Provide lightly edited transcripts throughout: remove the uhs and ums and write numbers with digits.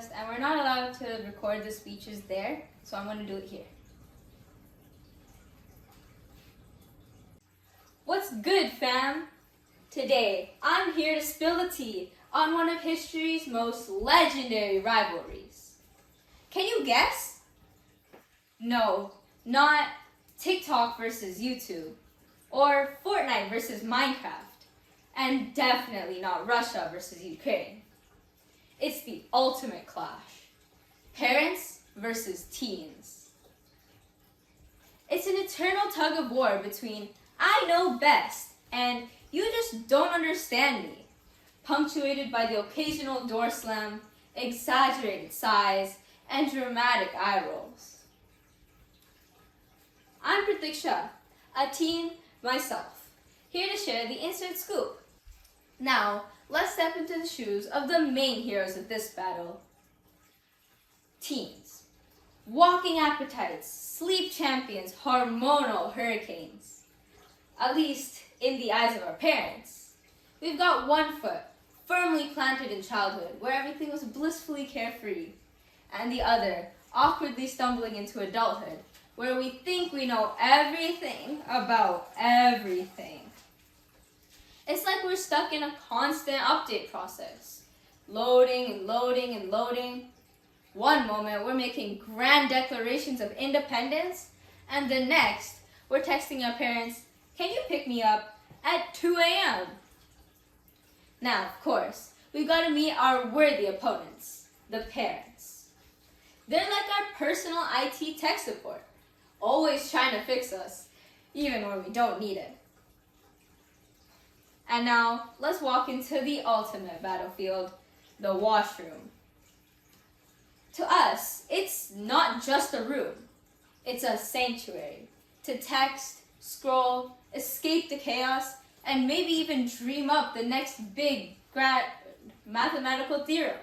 podcast, and we're not allowed to record the speeches there, so I'm going to do it here. What's good, fam? Today, I'm here to spill the tea on one of history's most legendary rivalries. Can you guess? No, not TikTok versus YouTube, or Fortnite versus Minecraft, and definitely not Russia versus Ukraine. It's the ultimate clash. Parents versus teens. It's an eternal tug of war between I know best and you just don't understand me, punctuated by the occasional door slam, exaggerated sighs, and dramatic eye rolls. I'm Prathiksha, a teen myself, here to share the insert scoop. Now, let's step into the shoes of the main heroes of this battle. Teens. Walking appetites, sleep champions, hormonal hurricanes. At least in the eyes of our parents. We've got one foot firmly planted in childhood, where everything was blissfully carefree, and the other awkwardly stumbling into adulthood, where we think we know everything about everything. It's like we're stuck in a constant update process, loading and loading and loading. One moment we're making grand declarations of independence, and the next we're texting our parents, "Can you pick me up at 2 a.m.? Now, of course, we've got to meet our worthy opponents, the parents. They're like our personal IT tech support, always trying to fix us, even when we don't need it. And now, let's walk into the ultimate battlefield, the washroom. To us, it's not just a room. It's a sanctuary to text, scroll, escape the chaos, and maybe even dream up the next big mathematical theorem.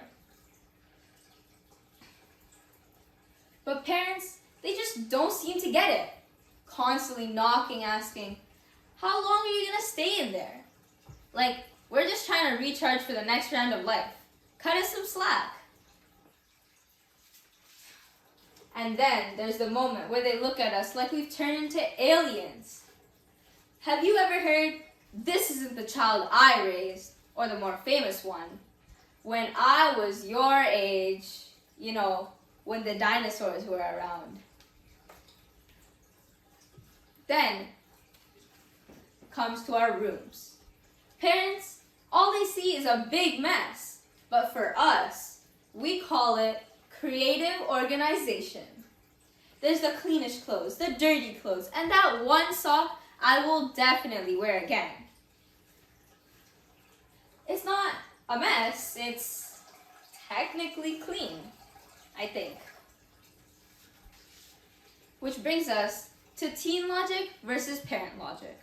But parents, they just don't seem to get it. Constantly knocking, asking, "How long are you going to stay in there?" Like, we're just trying to recharge for the next round of life. Cut us some slack. And then there's the moment where they look at us like we've turned into aliens. Have you ever heard, "This isn't the child I raised," or the more famous one, "When I was your age," when the dinosaurs were around? Then comes to our rooms. Parents, all they see is a big mess, but for us, we call it creative organization. There's the cleanish clothes, the dirty clothes, and that one sock I will definitely wear again. It's not a mess, it's technically clean, I think. Which brings us to teen logic versus parent logic.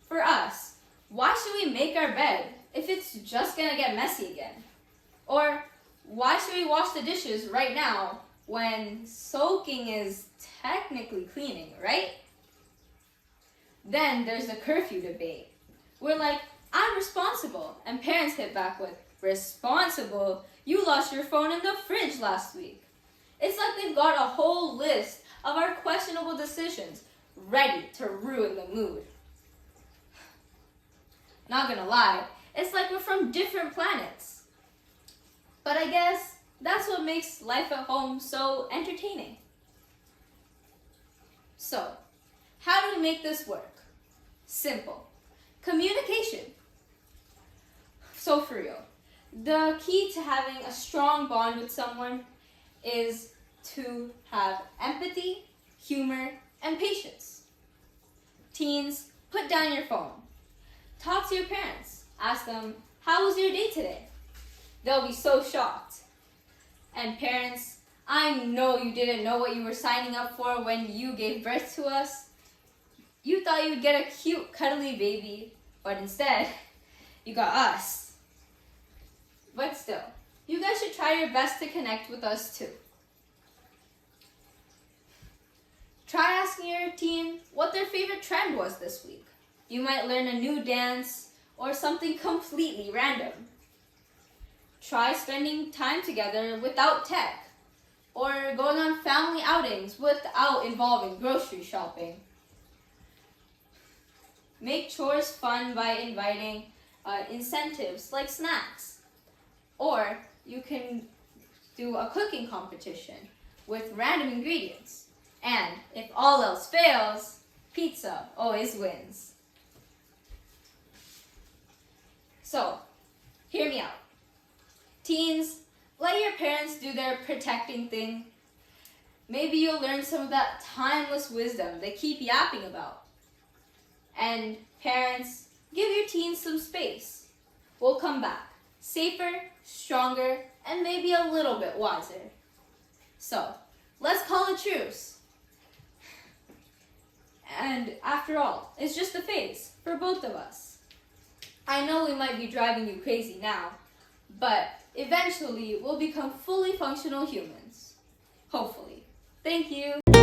For us, why should we make our bed if it's just gonna get messy again? Or why should we wash the dishes right now when soaking is technically cleaning, right? Then there's the curfew debate. We're like, "I'm responsible," and parents hit back with, "Responsible? You lost your phone in the fridge last week." It's like they've got a whole list of our questionable decisions ready to ruin the mood. Not gonna lie, it's like we're from different planets. But I guess that's what makes life at home so entertaining. So, how do we make this work? Simple. Communication. So for real, the key to having a strong bond with someone is to have empathy, humor, and patience. Teens, put down your phone. Talk to your parents. Ask them, "How was your day today?" They'll be so shocked. And parents, I know you didn't know what you were signing up for when you gave birth to us. You thought you'd get a cute, cuddly baby, but instead, you got us. But still, you guys should try your best to connect with us too. Try asking your teen what their favorite trend was this week. You might learn a new dance or something completely random. Try spending time together without tech, or going on family outings without involving grocery shopping. Make chores fun by inviting incentives like snacks, or you can do a cooking competition with random ingredients. And if all else fails, pizza always wins. So, hear me out. Teens, let your parents do their protecting thing. Maybe you'll learn some of that timeless wisdom they keep yapping about. And parents, give your teens some space. We'll come back, safer, stronger, and maybe a little bit wiser. So, let's call a truce. And after all, it's just a phase for both of us. I know we might be driving you crazy now, but eventually we'll become fully functional humans. Hopefully. Thank you.